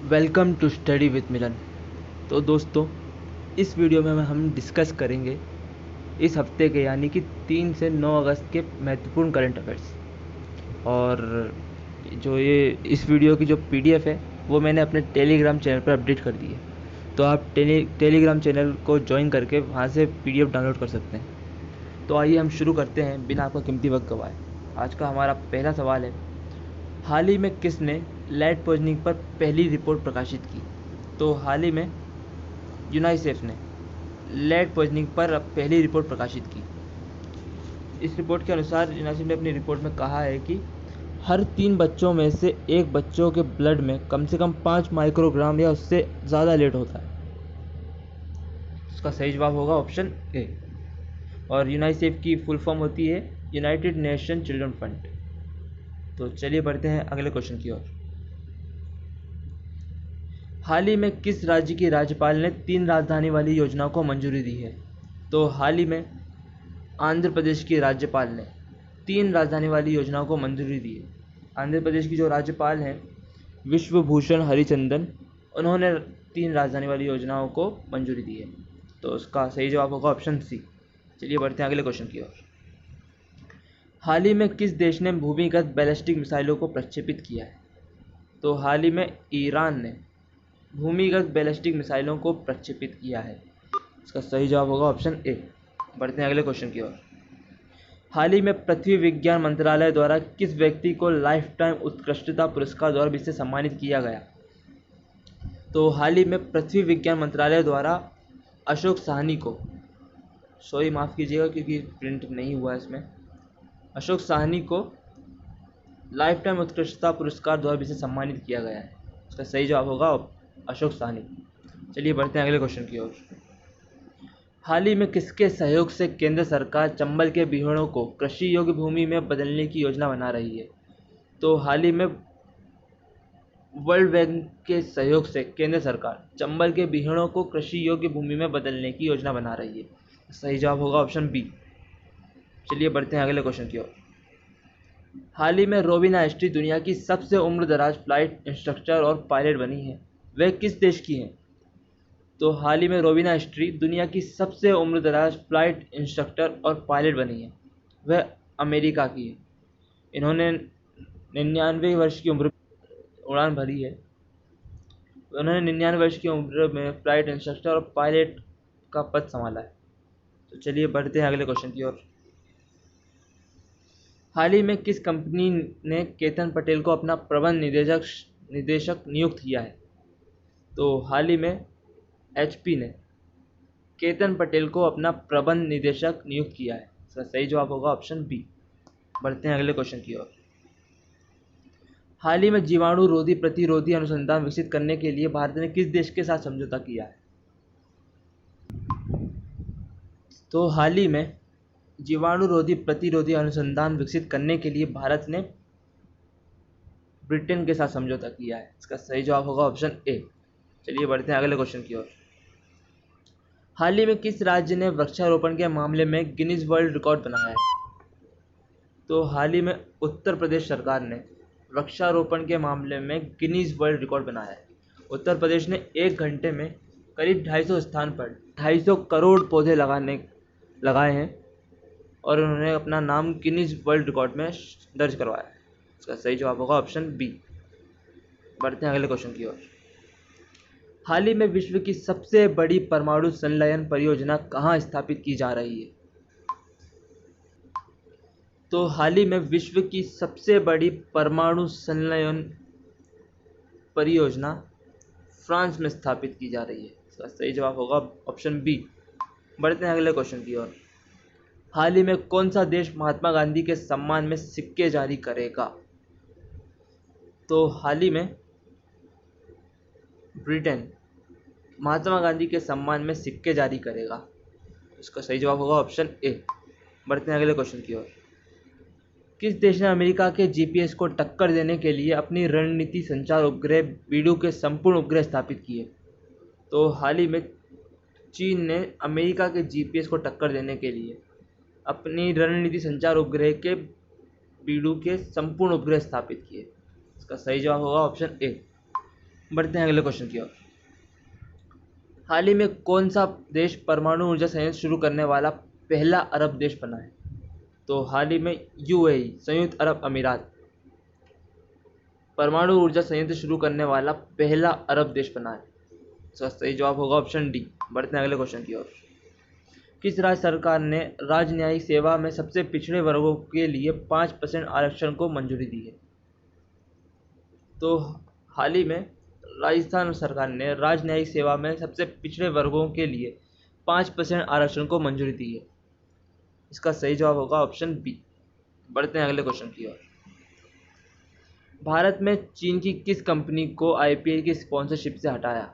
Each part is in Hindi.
वेलकम टू स्टडी विथ मिलन। तो दोस्तों, इस वीडियो में हम डिस्कस करेंगे इस हफ्ते के यानी कि 3 से 9 अगस्त के महत्वपूर्ण करंट अफेयर्स। और जो ये इस वीडियो की जो पीडीएफ है वो मैंने अपने टेलीग्राम चैनल पर अपडेट कर दी है, तो आप टेलीग्राम चैनल को ज्वाइन करके वहाँ से पीडीएफ डाउनलोड कर सकते हैं। तो आइए हम शुरू करते हैं बिना आपका कीमती वक्त गवाए। आज का हमारा पहला सवाल है, हाल ही में किसने लेड पॉइजनिंग पर पहली रिपोर्ट प्रकाशित की? तो हाल ही में यूनिसेफ ने लेड पॉइजनिंग पर पहली रिपोर्ट प्रकाशित की। इस रिपोर्ट के अनुसार यूनिसेफ ने अपनी रिपोर्ट में कहा है कि हर 3 बच्चों में से एक बच्चों के ब्लड में कम से कम 5 माइक्रोग्राम या उससे ज़्यादा लेड होता है। इसका सही जवाब होगा ऑप्शन ए। और यूनिसेफ की फुल फॉर्म होती है यूनाइटेड नेशन चिल्ड्रन फंड। तो चलिए बढ़ते हैं अगले क्वेश्चन की ओर। हाल ही में किस राज्य के राज्यपाल ने 3 राजधानी वाली योजना को मंजूरी दी है? तो हाल ही में आंध्र प्रदेश के राज्यपाल ने 3 राजधानी वाली योजनाओं को मंजूरी दी है। आंध्र प्रदेश की जो राज्यपाल हैं विश्वभूषण हरिचंदन, उन्होंने 3 राजधानी वाली योजनाओं को मंजूरी दी है। तो उसका सही जवाब होगा ऑप्शन सी। चलिए बढ़ते हैं अगले क्वेश्चन की ओर। हाल ही में किस देश ने भूमिगत बैलिस्टिक मिसाइलों को प्रक्षेपित किया है? तो हाल ही में ईरान ने भूमिगत बैलिस्टिक मिसाइलों को प्रक्षेपित किया है। इसका सही जवाब होगा ऑप्शन ए। बढ़ते हैं अगले क्वेश्चन की ओर। हाल ही में पृथ्वी विज्ञान मंत्रालय द्वारा किस व्यक्ति को लाइफ टाइम उत्कृष्टता पुरस्कार द्वारा भी से सम्मानित किया गया? तो हाल ही में पृथ्वी विज्ञान मंत्रालय द्वारा अशोक साहनी को, सॉरी माफ़ कीजिएगा क्योंकि प्रिंट नहीं हुआ इसमें, अशोक साहनी को लाइफ टाइम उत्कृष्टता पुरस्कार द्वारा भी से सम्मानित किया गया है। इसका सही जवाब होगा अशोक साहनी। चलिए बढ़ते हैं अगले क्वेश्चन की ओर। हाल ही में किसके सहयोग से केंद्र सरकार चंबल के बीहड़ों को कृषि योग्य भूमि में बदलने की योजना बना रही है? तो हाल ही में वर्ल्ड बैंक के सहयोग से केंद्र सरकार चंबल के बीहड़ों को कृषि योग्य भूमि में बदलने की योजना बना रही है। सही जवाब होगा ऑप्शन बी। चलिए बढ़ते हैं अगले क्वेश्चन की ओर। हाल ही में रोबिना एस्ट्री दुनिया की सबसे उम्रदराज फ्लाइट इंस्ट्रक्टर और पायलट बनी है। वह किस देश की हैं? तो हाल ही में रोबिना एस्ट्री दुनिया की सबसे उम्रदराज फ्लाइट इंस्ट्रक्टर और पायलट बनी है। वह अमेरिका की है। इन्होंने 99 वर्ष की उम्र उड़ान भरी है। उन्होंने 99 वर्ष की उम्र में फ्लाइट इंस्ट्रक्टर और पायलट का पद संभाला है। तो चलिए बढ़ते हैं अगले क्वेश्चन की ओर। हाल ही में किस कंपनी ने केतन पटेल को अपना प्रबंध निदेशक नियुक्त किया है? तो हाल ही में एचपी ने केतन पटेल को अपना प्रबंध निदेशक नियुक्त किया है। इसका सही जवाब होगा ऑप्शन बी। बढ़ते हैं अगले क्वेश्चन की ओर। हाल ही में जीवाणु रोधी प्रतिरोधी अनुसंधान विकसित करने के लिए भारत ने किस देश के साथ समझौता किया है? तो हाल ही में जीवाणु रोधी प्रतिरोधी अनुसंधान विकसित करने के लिए भारत ने ब्रिटेन के साथ समझौता किया है। इसका सही जवाब होगा ऑप्शन ए। चलिए बढ़ते हैं अगले क्वेश्चन की ओर। हाल ही में किस राज्य ने वृक्षारोपण के मामले में गिनीज वर्ल्ड रिकॉर्ड बनाया है? तो हाल ही में उत्तर प्रदेश सरकार ने वृक्षारोपण के मामले में गिनीज वर्ल्ड रिकॉर्ड बनाया है। उत्तर प्रदेश ने 1 घंटे में करीब 250 स्थान पर 250 करोड़ पौधे लगाए हैं और उन्होंने अपना नाम गिनीज वर्ल्ड रिकॉर्ड में दर्ज करवाया है। इसका सही जवाब होगा ऑप्शन बी। बढ़ते हैं अगले क्वेश्चन की ओर। हाल ही में विश्व की सबसे बड़ी परमाणु संलयन परियोजना कहाँ स्थापित की जा रही है? तो हाल ही में विश्व की सबसे बड़ी परमाणु संलयन परियोजना फ्रांस में स्थापित की जा रही है। इसका सही जवाब होगा ऑप्शन बी। बढ़ते हैं अगले क्वेश्चन की ओर। हाल ही में कौन सा देश महात्मा गांधी के सम्मान में सिक्के जारी करेगा? तो हाल ही में ब्रिटेन महात्मा गांधी के सम्मान में सिक्के जारी करेगा। इसका सही जवाब होगा ऑप्शन ए। बढ़ते हैं अगले क्वेश्चन की ओर। किस देश ने अमेरिका के जीपीएस को टक्कर देने के लिए अपनी रणनीति संचार उपग्रह बीडू के संपूर्ण उपग्रह स्थापित किए? तो हाल ही में चीन ने अमेरिका के जीपीएस को टक्कर देने के लिए अपनी रणनीति संचार उपग्रह के बीडू के संपूर्ण उपग्रह स्थापित किए। इसका सही जवाब होगा ऑप्शन ए। बढ़ते हैं अगले क्वेश्चन की ओर। हाल ही में कौन सा देश परमाणु ऊर्जा संयंत्र शुरू करने वाला पहला अरब देश बना है? तो हाल ही में यूएई, संयुक्त अरब अमीरात, परमाणु ऊर्जा संयंत्र शुरू करने वाला पहला अरब देश बना है। इसका सही जवाब होगा ऑप्शन डी। बढ़ते हैं अगले क्वेश्चन की ओर। किस राज्य सरकार ने राज्य न्यायिक सेवा में सबसे पिछड़े वर्गों के लिए 5% आरक्षण को मंजूरी दी है? तो हाल ही में राजस्थान सरकार ने राज्य न्यायिक सेवा में सबसे पिछड़े वर्गों के लिए 5% आरक्षण को मंजूरी दी है। इसका सही जवाब होगा ऑप्शन बी। बढ़ते हैं अगले क्वेश्चन की ओर। भारत में चीन की किस कंपनी को आईपीएल की स्पॉन्सरशिप से हटाया?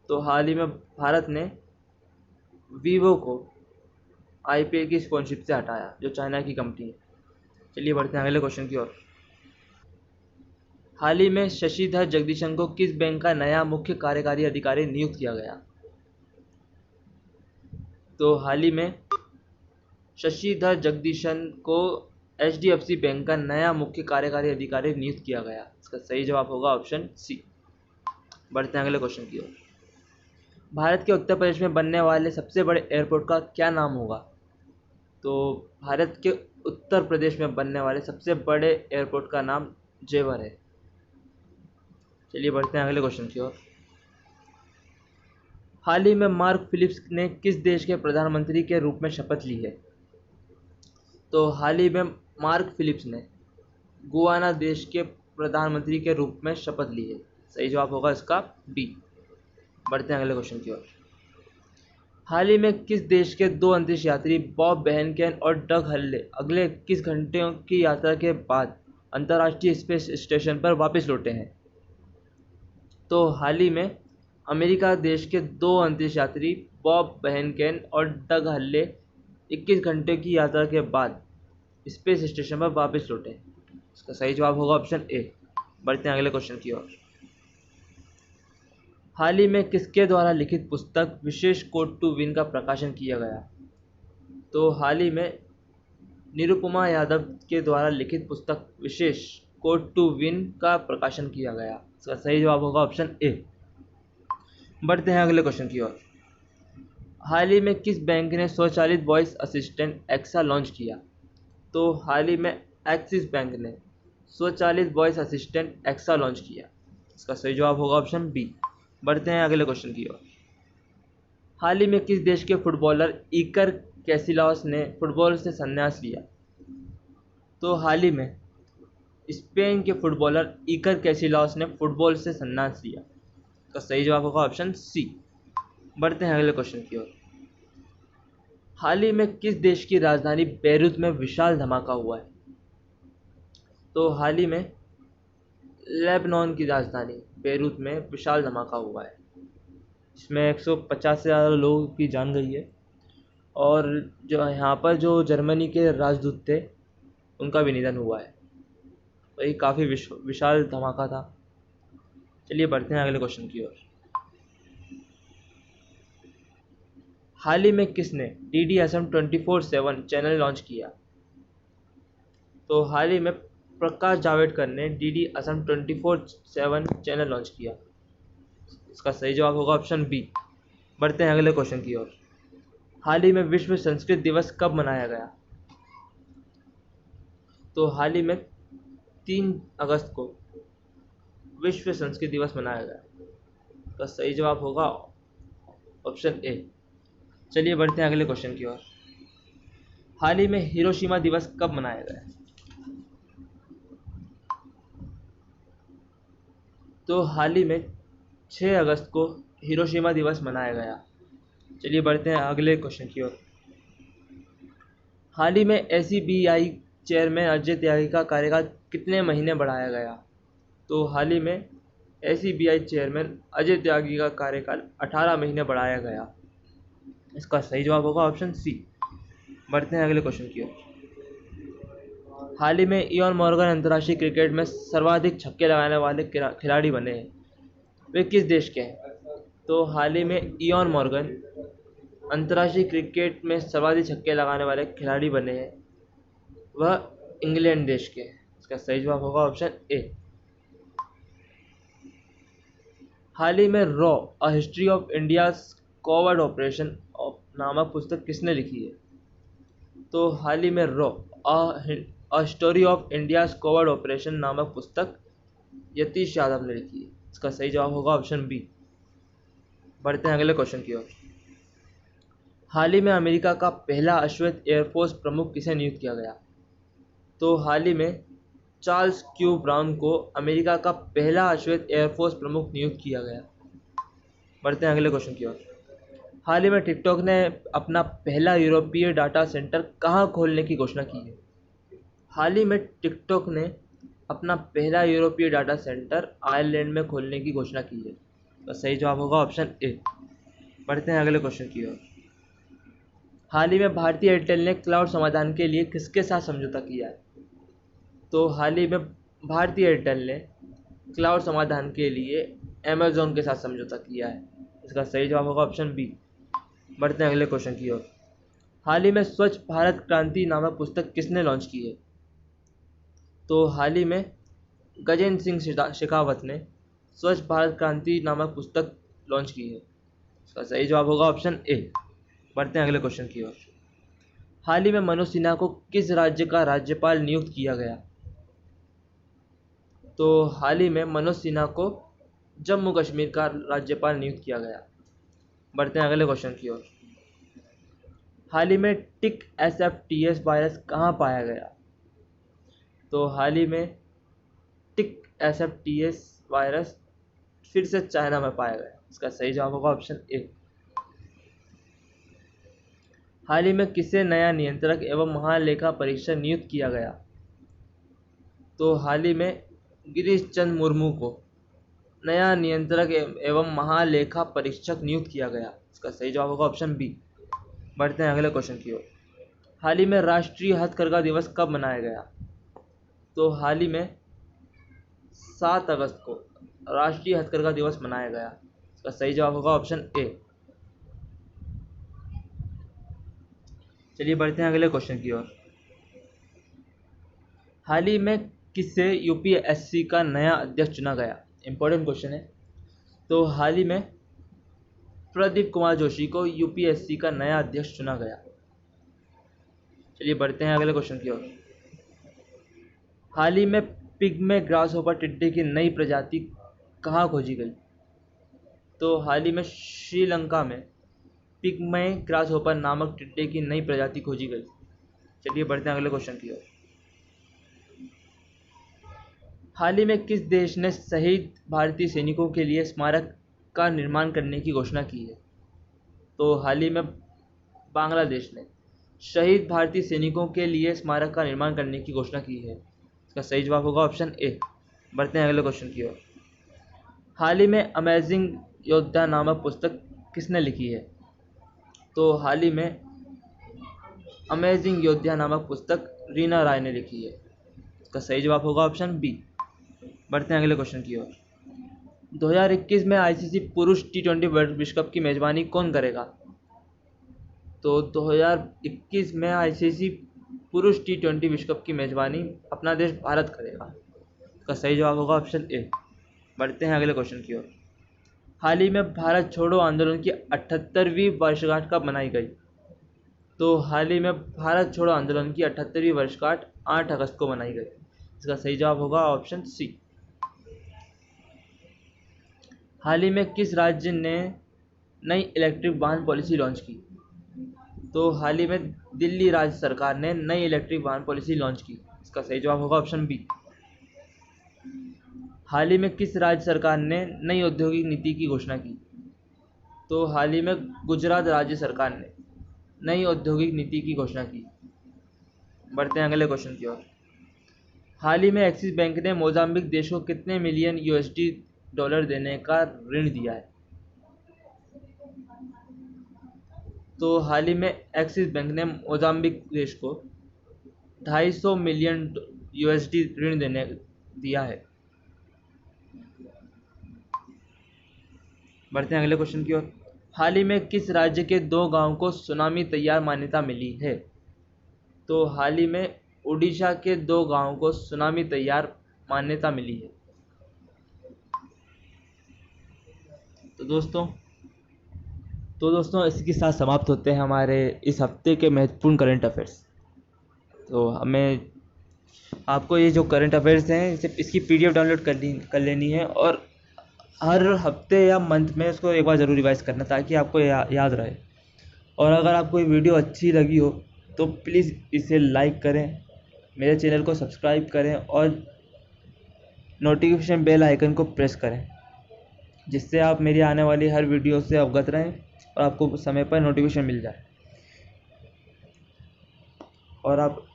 तो हाल ही में भारत ने वीवो को आईपीएल की स्पॉन्सरशिप से हटाया, जो चाइना की कंपनी है। चलिए बढ़ते हैं अगले क्वेश्चन की ओर। हाल ही में शशिधर जगदीशन को किस बैंक का नया मुख्य कार्यकारी अधिकारी नियुक्त किया गया? तो हाल ही में शशिधर जगदीशन को एचडीएफसी बैंक का नया मुख्य कार्यकारी अधिकारी नियुक्त किया गया। इसका सही जवाब होगा ऑप्शन सी। बढ़ते हैं अगले क्वेश्चन की ओर। भारत के उत्तर प्रदेश में बनने वाले सबसे बड़े एयरपोर्ट का क्या नाम होगा? तो भारत के उत्तर प्रदेश में बनने वाले सबसे बड़े एयरपोर्ट का नाम जेवर है। चलिए बढ़ते हैं अगले क्वेश्चन की ओर। हाल ही में मार्क फिलिप्स ने किस देश के प्रधानमंत्री के रूप में शपथ ली है? तो हाल ही में मार्क फिलिप्स ने गुयाना देश के प्रधानमंत्री के रूप में शपथ ली है। सही जवाब होगा इसका बी। बढ़ते हैं अगले क्वेश्चन की ओर। हाल ही में किस देश के 2 अंतरिक्ष यात्री बॉब बेहनकेन और डग हल्ले अगले 21 घंटों की यात्रा के बाद अंतर्राष्ट्रीय स्पेस स्टेशन पर वापस लौटे हैं? तो हाल ही में अमेरिका देश के 2 अंतरिक्ष यात्री बॉब बेहनकेन और डग हल्ले 21 घंटे की यात्रा के बाद स्पेस स्टेशन पर वापस लौटे। इसका सही जवाब होगा ऑप्शन ए। बढ़ते हैं अगले क्वेश्चन की ओर। हाल ही में किसके द्वारा लिखित पुस्तक विशेष कोड टू विन का प्रकाशन किया गया? तो हाल ही में निरुपमा यादव के द्वारा लिखित पुस्तक विशेष कोड टू विन का प्रकाशन किया गया। इसका सही जवाब होगा ऑप्शन ए। बढ़ते हैं अगले क्वेश्चन की ओर। हाल ही में किस बैंक ने स्वचालित वॉइस असिस्टेंट एक्सा लॉन्च किया? तो हाल ही में एक्सिस बैंक ने स्वचालित वॉइस असिस्टेंट एक्सा लॉन्च किया। इसका सही जवाब होगा ऑप्शन बी। बढ़ते हैं अगले क्वेश्चन की ओर। हाल ही में किस देश के फुटबॉलर इकर कैसिलास ने फुटबॉल से संन्यास लिया? तो हाल ही में स्पेन के फुटबॉलर इकर कैसिलास ने फुटबॉल से संन्यास लिया। इसका सही जवाब होगा ऑप्शन सी। बढ़ते हैं अगले क्वेश्चन की ओर। हाल ही में किस देश की राजधानी बेरूत में विशाल धमाका हुआ है? तो हाल ही में लेबनान की राजधानी बेरूत में विशाल धमाका हुआ है। इसमें 150 से ज़्यादा लोगों की जान गई है, और जो यहाँ पर जो जर्मनी के राजदूत थे उनका भी निधन हुआ है। तो ये काफ़ी विशाल धमाका था। चलिए बढ़ते हैं अगले क्वेश्चन की ओर। हाल ही में किसने डीडी असम 24/7 चैनल लॉन्च किया? तो हाल ही में प्रकाश जावड़ेकर ने डीडी असम 24/7 चैनल लॉन्च किया। इसका सही जवाब होगा ऑप्शन बी। बढ़ते हैं अगले क्वेश्चन की ओर। हाल ही में विश्व संस्कृत दिवस कब मनाया गया? तो हाल ही में 3 अगस्त को विश्व संस्कृत दिवस मनाया गया। तो सही जवाब होगा ऑप्शन ए। चलिए बढ़ते हैं अगले क्वेश्चन की ओर। हाल ही में हिरोशिमा दिवस कब मनाया गया? तो हाल ही में 6 अगस्त को हिरोशिमा दिवस मनाया गया। चलिए बढ़ते हैं अगले क्वेश्चन की ओर। हाल ही में एसीबीआई चेयरमैन अजय त्यागी का कार्यकाल कितने महीने बढ़ाया गया? तो हाल ही में एसीबीआई चेयरमैन अजय त्यागी का कार्यकाल 18 महीने बढ़ाया गया। इसका सही जवाब होगा ऑप्शन सी। बढ़ते हैं अगले क्वेश्चन की ओर। हाल ही में इयॉन मॉर्गन अंतर्राष्ट्रीय क्रिकेट में सर्वाधिक छक्के लगाने वाले खिलाड़ी बने हैं। वे किस देश के हैं? तो हाल ही में इयॉन मॉर्गन अंतर्राष्ट्रीय क्रिकेट में सर्वाधिक छक्के लगाने वाले खिलाड़ी बने हैं, वह इंग्लैंड देश के हैं। इसका सही जवाब होगा ऑप्शन ए। हाल ही में raw a history of India coward operation नामक पुस्तक किसने लिखी है? तो हाल ही में raw a history of India coward operation नामक पुस्तक यतीश यादव ने लिखी है। इसका सही जवाब होगा ऑप्शन बी। बढ़ते हैं अगले क्वेश्चन की ओर। हाल ही में अमेरिका का पहला अश्वेत एयरफोर्स प्रमुख किसे नियुक्त किया गया? तो हाल ही में चार्ल्स क्यू ब्राउन को अमेरिका का पहला अश्वेत एयरफोर्स प्रमुख नियुक्त किया गया। बढ़ते हैं अगले क्वेश्चन की ओर। हाल ही में टिकटॉक ने अपना पहला यूरोपीय डाटा सेंटर कहाँ खोलने की घोषणा की है? हाल ही में टिकटॉक ने अपना पहला यूरोपीय डाटा सेंटर आयरलैंड में खोलने की घोषणा की है। तो सही जवाब होगा ऑप्शन ए। बढ़ते हैं अगले क्वेश्चन की ओर। हाल ही में भारतीय एयरटेल ने क्लाउड समाधान के लिए किसके साथ समझौता किया है? तो हाल ही में भारतीय एयरटेल ने क्लाउड समाधान के लिए अमेजोन के साथ समझौता किया है। इसका सही जवाब होगा ऑप्शन बी। बढ़ते हैं अगले क्वेश्चन की ओर। हाल ही में स्वच्छ भारत क्रांति नामक पुस्तक किसने लॉन्च की है? तो हाल ही में गजेंद्र सिंह शेखावत ने स्वच्छ भारत क्रांति नामक पुस्तक लॉन्च की है। इसका सही जवाब होगा ऑप्शन ए। बढ़ते हैं अगले क्वेश्चन की ओर। हाल ही में मनोज सिन्हा को किस राज्य का राज्यपाल नियुक्त किया गया? तो हाल ही में मनोज सिन्हा को जम्मू कश्मीर का राज्यपाल नियुक्त किया गया। बढ़ते हैं अगले क्वेश्चन की ओर। हाल ही में टिक SFTS वायरस कहाँ पाया गया? तो हाल ही में टिक SFTS वायरस फिर से चाइना में पाया गया। इसका सही जवाब होगा ऑप्शन ए। हाल ही में किसे नया नियंत्रक एवं महालेखा परीक्षक नियुक्त किया गया? तो हाल ही में गिरीश चंद्र मुर्मू को नया नियंत्रक एवं महालेखा परीक्षक नियुक्त किया गया। इसका सही जवाब होगा ऑप्शन बी। बढ़ते हैं अगले क्वेश्चन की ओर। हाल ही में राष्ट्रीय हथकरघा दिवस कब मनाया गया? तो हाल ही में 7 अगस्त को राष्ट्रीय हथकरघा दिवस मनाया गया। इसका सही जवाब होगा ऑप्शन ए। चलिए बढ़ते हैं अगले क्वेश्चन की ओर। हाल ही में किसे UPSC का नया अध्यक्ष चुना गया? इंपॉर्टेंट क्वेश्चन है। तो हाल ही में प्रदीप कुमार जोशी को UPSC का नया अध्यक्ष चुना गया। चलिए बढ़ते हैं अगले क्वेश्चन की ओर। हाल ही में पिग्मे ग्रासहोपर टिड्डे की नई प्रजाति कहाँ खोजी गई? तो हाल ही में श्रीलंका में पिग्मे ग्रासहोपर नामक टिड्डे की नई प्रजाति खोजी गई। चलिए बढ़ते हैं अगले क्वेश्चन की ओर। हाल ही में किस देश ने शहीद भारतीय सैनिकों के लिए स्मारक का निर्माण करने की घोषणा की है? तो हाल ही में बांग्लादेश ने शहीद भारतीय सैनिकों के लिए स्मारक का निर्माण करने की घोषणा की है। इसका सही जवाब होगा ऑप्शन ए। बढ़ते हैं अगले क्वेश्चन की ओर। हाल ही में अमेजिंग योद्धा नामक पुस्तक किसने लिखी है? तो हाल ही में अमेजिंग योद्धा नामक पुस्तक रीना राय ने लिखी है। इसका सही जवाब होगा ऑप्शन बी। बढ़ते हैं अगले क्वेश्चन की ओर। 2021 में ICC पुरुष T20 वर्ल्ड विश्व कप की मेजबानी कौन करेगा? तो 2021 में ICC पुरुष T20 विश्व कप की मेजबानी अपना देश भारत करेगा। इसका सही जवाब होगा ऑप्शन ए। बढ़ते हैं अगले क्वेश्चन की ओर। हाल ही में भारत छोड़ो आंदोलन की 78वीं वर्षगांठ कब मनाई गई? तो हाल ही में भारत छोड़ो आंदोलन की 78वीं वर्षगांठ 8 अगस्त को मनाई गई। इसका सही जवाब होगा ऑप्शन सी। हाल ही में किस राज्य ने नई इलेक्ट्रिक वाहन पॉलिसी लॉन्च की? तो हाल ही में दिल्ली राज्य सरकार ने नई इलेक्ट्रिक वाहन पॉलिसी लॉन्च की। इसका सही जवाब होगा ऑप्शन बी। हाल ही में किस राज्य सरकार ने नई औद्योगिक नीति की घोषणा की? तो हाल ही में गुजरात राज्य सरकार ने नई औद्योगिक नीति की घोषणा की। बढ़ते हैं अगले क्वेश्चन की ओर। हाल ही में एक्सिस बैंक ने मोजाम्बिक देश को कितने मिलियन $USD देने का ऋण दिया है? तो हाल ही में एक्सिस बैंक ने मोजाम्बिक देश को 250 मिलियन USD ऋण दिया है। बढ़ते हैं अगले क्वेश्चन की ओर। हाल ही में किस राज्य के 2 गांव को सुनामी तैयार मान्यता मिली है? तो हाल ही में उड़ीसा के 2 गांव को सुनामी तैयार मान्यता मिली है। तो दोस्तों इसके साथ समाप्त होते हैं हमारे इस हफ्ते के महत्वपूर्ण करंट अफेयर्स। तो हमें आपको ये जो करंट अफेयर्स हैं इसकी PDF डाउनलोड कर लेनी है और हर हफ्ते या मंथ में इसको एक बार ज़रूर रिवाइज करना ताकि आपको याद रहे। और अगर आपको ये वीडियो अच्छी लगी हो तो प्लीज़ इसे लाइक करें, मेरे चैनल को सब्सक्राइब करें और नोटिफिकेशन बेल आइकन को प्रेस करें, जिससे आप मेरी आने वाली हर वीडियो से अवगत रहें और आपको समय पर नोटिफिकेशन मिल जाए। और आप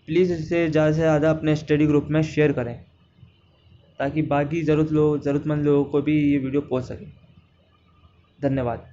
प्लीज़ इसे ज़्यादा से ज़्यादा अपने स्टडी ग्रुप में शेयर करें ताकि बाकी ज़रूरतमंद लोगों को भी ये वीडियो पहुंच सके। धन्यवाद।